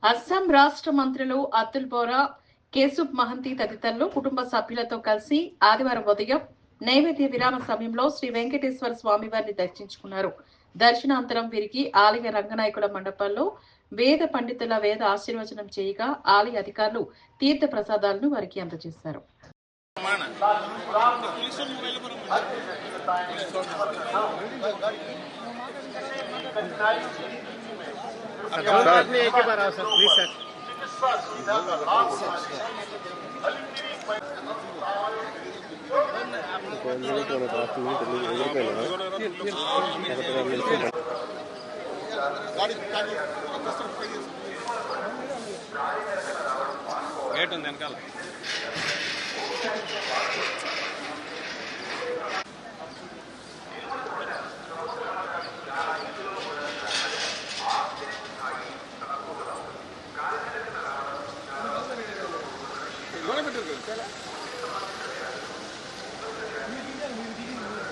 అస్సాం రాష్ట్ర మంత్రులు అతుల్ బోరా, కేశుబ్ మహంతి తదితరులు కుటుంబ సభ్యులతో కలిసి ఆదివారం ఉదయం నైవేద్య విరామ సమయంలో శ్రీ వెంకటేశ్వర స్వామి వారిని దర్శించుకున్నారు. దర్శనాంతరం వీరికి ఆలయ రంగనాయకుల మండపంలో వేద పండితుల వేద ఆశీర్వచనం చేయగా ఆలయ అధికారులు తీర్థ ప్రసాదాలను వారికి అందజేశారు. एक ही बार आओ सर प्लीज सर గేట్ ఉంది వెనకాల